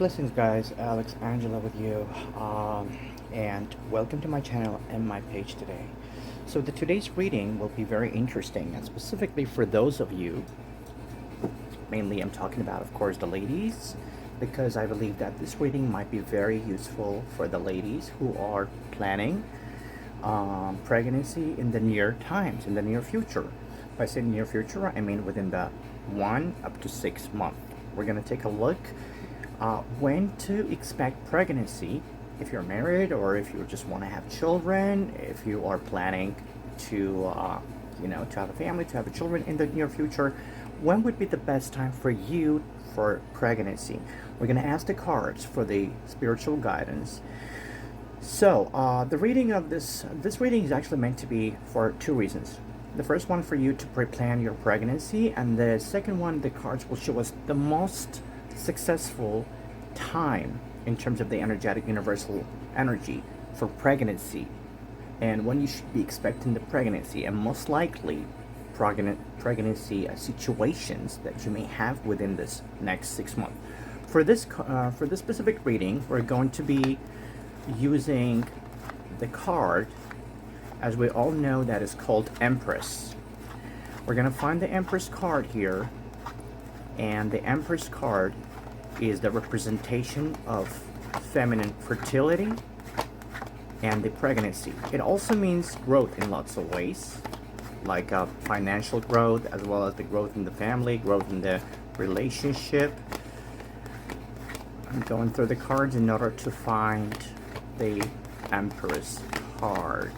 Blessings guys, Alex Angela with you, and welcome to my channel and my page today. So today's reading will be very interesting, and specifically for those of you, mainly I'm talking about of course the ladies, because I believe that this reading might be very useful for the ladies who are planning pregnancy in the near times, in the near future. If I say near future, I mean within the 1 up to 6 months. We're going to take a look when to expect pregnancy if you're married, or if you just want to have children, if you are planning to to have a family, to have children in the near future. When would be the best time for you for pregnancy? We're going to ask the cards for the spiritual guidance. So the reading of this reading is actually meant to be for two reasons. The first one, for you to pre-plan your pregnancy, and the second one, the cards will show us the most successful time in terms of the energetic universal energy for pregnancy, and when you should be expecting the pregnancy, and most likely pregnancy situations that you may have within this next 6 months. For this specific reading, we're going to be using the card, as we all know, that is called Empress. We're going to find the Empress card here, and the Empress card is the representation of feminine fertility and the pregnancy. It also means growth in lots of ways, like financial growth, as well as the growth in the family, growth in the relationship. I'm going through the cards in order to find the Empress card.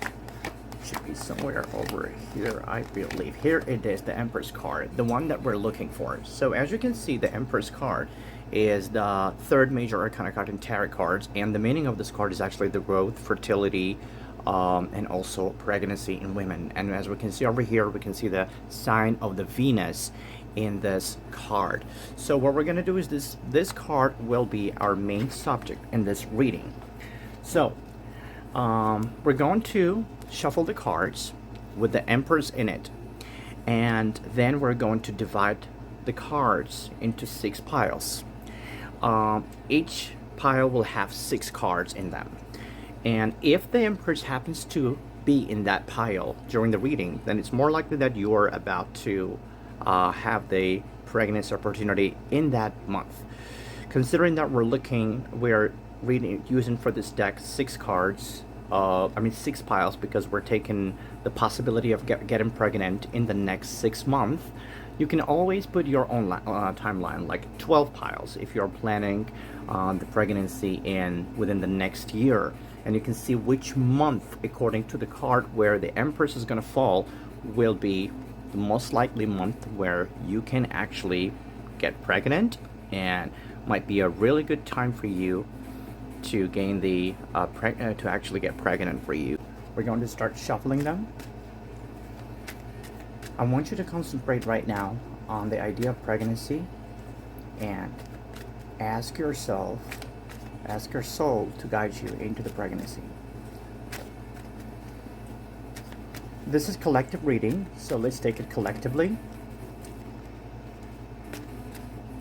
Should be somewhere over here, I believe. Here it is, the Empress card, the one that we're looking for. So as you can see, the Empress card is the third major arcana card in tarot cards, and the meaning of this card is actually the growth, fertility, and also pregnancy in women. And as we can see over here, we can see the sign of the Venus in this card. So what we're going to do is this card will be our main subject in this reading. So we're going to shuffle the cards with the Empress in it, and then we're going to divide the cards into 6 piles. Each pile will have 6 cards in them, and if the Empress happens to be in that pile during the reading, then it's more likely that you are about to have the pregnancy opportunity in that month. Considering that we're using for this deck 6 cards, 6 piles, because we're taking the possibility of getting pregnant in the next 6 months. You can always put your own timeline, like 12 piles, if you're planning the pregnancy within the next year. And you can see which month, according to the card where the Empress is going to fall, will be the most likely month where you can actually get pregnant, and might be a really good time for you to gain the to actually get pregnant for you. We're going to start shuffling them. I want you to concentrate right now on the idea of pregnancy, and ask your soul to guide you into the pregnancy. This is collective reading, so let's take it collectively.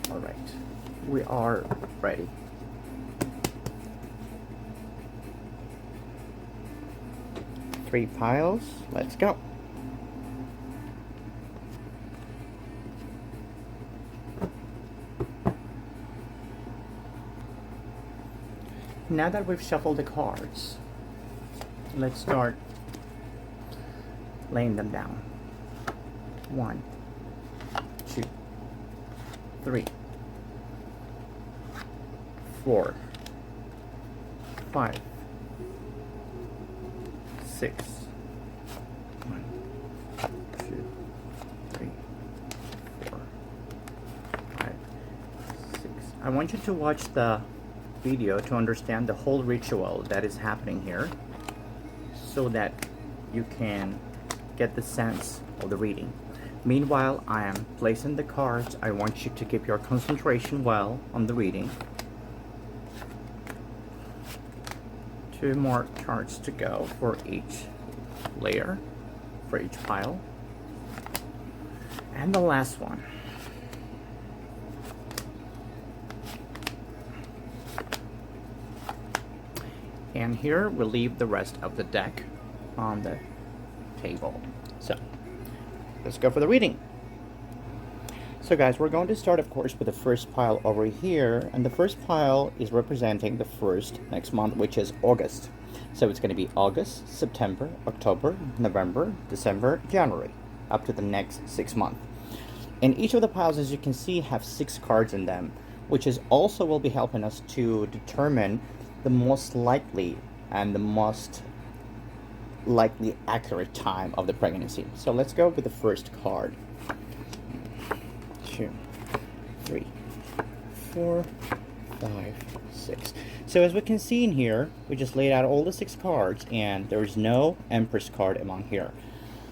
All right, we are ready. Three piles, let's go. Now that we've shuffled the cards, let's start laying them down. 1, 2, 3, 4, 5, 6. 1, 2, 3, 4, 5, 6. I want you to watch the video to understand the whole ritual that is happening here, so that you can get the sense of the reading. Meanwhile, I am placing the cards. I want you to keep your concentration well on the reading. 2 more cards to go for each layer, for each pile. And the last one. And here we'll leave the rest of the deck on the table. So let's go for the reading. So guys, we're going to start, of course, with the first pile over here, and the first pile is representing the first next month, which is August. So it's going to be August, September, October, November, December, January, up to the next 6 months. And each of the piles, as you can see, have 6 cards in them, which is also will be helping us to determine the most likely and the most likely accurate time of the pregnancy. So let's go with the first card. 2, 3, 4, 5, 6. So as we can see in here, we just laid out all the 6 cards, and there's no Empress card among here.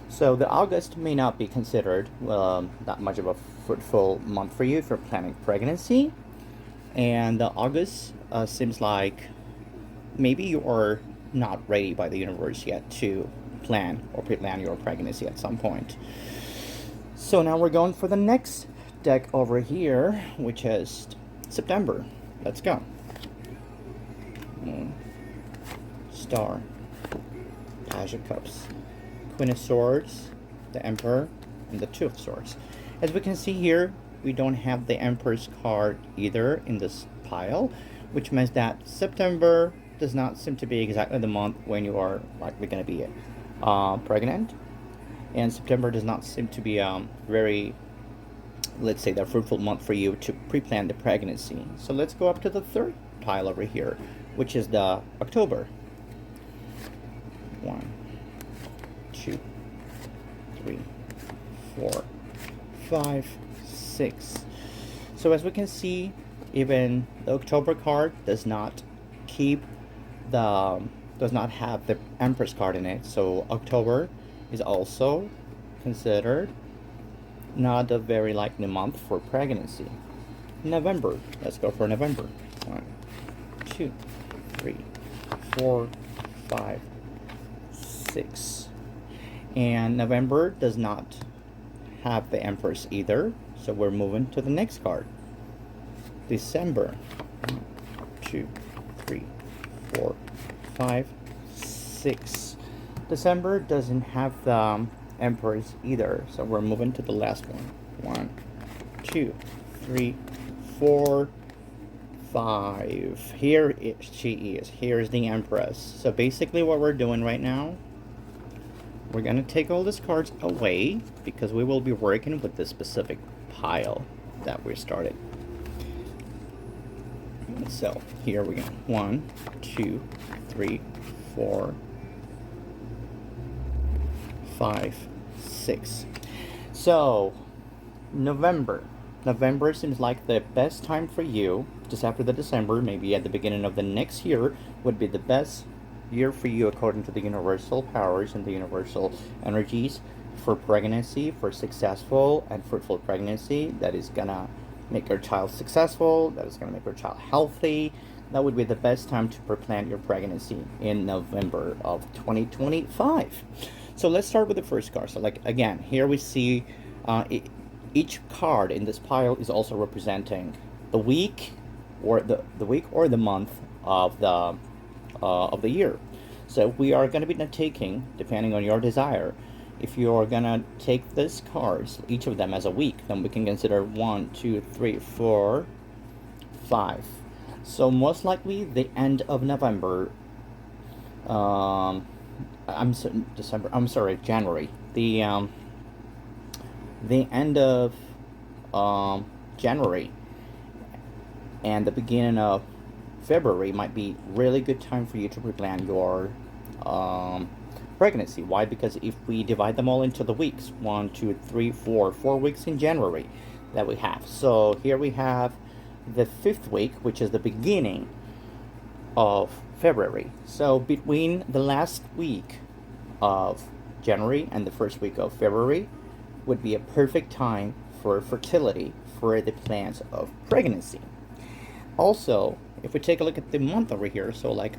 So the August may not be considered that much of a fruitful month for you for planning pregnancy. And the August seems like maybe you are not ready by the universe yet to plan or pre-plan your pregnancy at some point. So now we're going for the next deck over here, which is September. Let's go. Moon, Star, Page of Cups, Queen of Swords, the Emperor, and the Two of Swords. As we can see here, we don't have the Empress card either in this pile, which means that September does not seem to be exactly the month when you are likely going to be pregnant, and September does not seem to be very, let's say, the fruitful month for you to pre-plan the pregnancy. So let's go up to the third pile over here, which is the October. 1, 2, 3, 4, 5, 6. So as we can see, even the October card does not have the Empress card in it. So October is also considered not a very likely month for pregnancy. November. Let's go for November. 1, 2, 3, 4, 5, 6. And November does not have the Empress either. So we're moving to the next card. December. 1, 2, 3, 4, 5, 6. December doesn't have the Empress either, so we're moving to the last one. 1, 2, 3, 4, 5. Here she is. Here's the Empress. So basically what we're doing right now, we're going to take all these cards away because we will be working with this specific pile that we started. So here we go. 1, 2, 3, 4, 5, 6. So November seems like the best time for you, just after the December, maybe at the beginning of the next year, would be the best year for you according to the universal powers and the universal energies for pregnancy, for successful and fruitful pregnancy that is gonna make your child successful, that is gonna make your child healthy. That would be the best time to pre-plan your pregnancy in November of 2025. So let's start with the first card. So like again, here we see each card in this pile is also representing the week or the week or the month of the year. So we are going to be taking, depending on your desire, if you're going to take these cards, each of them as a week, then we can consider 1, 2, 3, 4, 5. So most likely the end of November, January. The end of January and the beginning of February might be really good time for you to pre-plan your pregnancy. Why? Because if we divide them all into the weeks, 1, 2, 3, 4 weeks in January that we have. So here we have the 5th week, which is the beginning of February. So between the last week of January and the first week of February would be a perfect time for fertility, for the plans of pregnancy. Also, if we take a look at the month over here, so like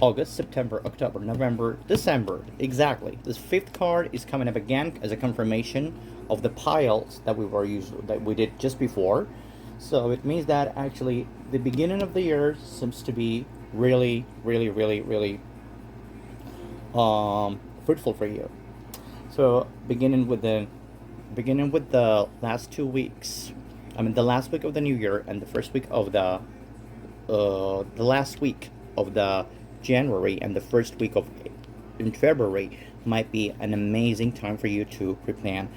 August, September, October, November, December, exactly. This 5th card is coming up again as a confirmation of the piles that we did just before. So it means that actually the beginning of the year seems to be really, really, really, really fruitful for you. So beginning with the last 2 weeks, I mean the last week of the new year and the first week of the last week of the January and the first week of in February might be an amazing time for you to pre-plan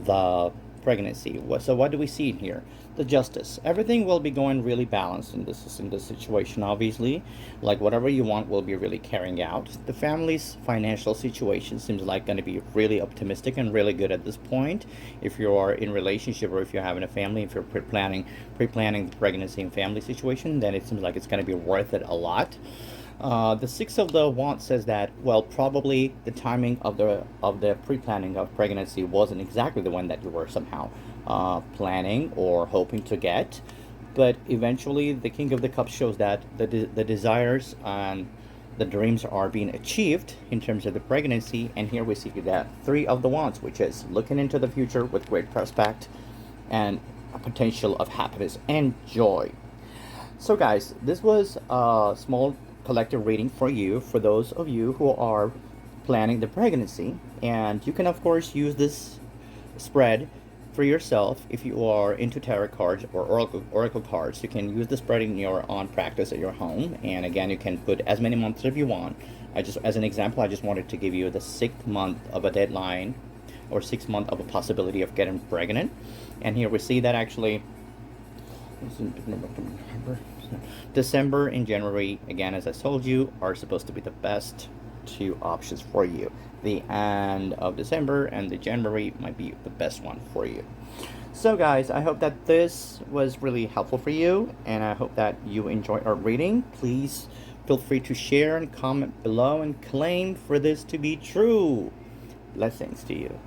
the pregnancy. So what do we see in here? The justice. Everything will be going really balanced in this situation. Obviously, like whatever you want will be really carrying out. The family's financial situation seems like going to be really optimistic and really good at this point. If you are in relationship or if you're having a family, if you're pre-planning the pregnancy and family situation, then it seems like it's going to be worth it a lot. The Six of the Wands says that, well, probably the timing of the pre-planning of pregnancy wasn't exactly the one that you were somehow planning or hoping to get, but eventually the King of the Cups shows that the desires and the dreams are being achieved in terms of the pregnancy. And here we see that Three of the Wands, which is looking into the future with great prospect and a potential of happiness and joy. So guys, this was a small collective reading for you, for those of you who are planning the pregnancy. And you can of course use this spread for yourself if you are into tarot cards or oracle cards. You can use the spread in your own practice at your home, and again you can put as many months as you want. I just, as an example, I just wanted to give you the 6th month of a deadline or 6th month of a possibility of getting pregnant. And here we see that actually December and January, again, as I told you, are supposed to be the best two options for you. The end of December and the January might be the best one for you. So guys, I hope that this was really helpful for you, and I hope that you enjoy our reading. Please feel free to share and comment below and claim for this to be true. Blessings to you.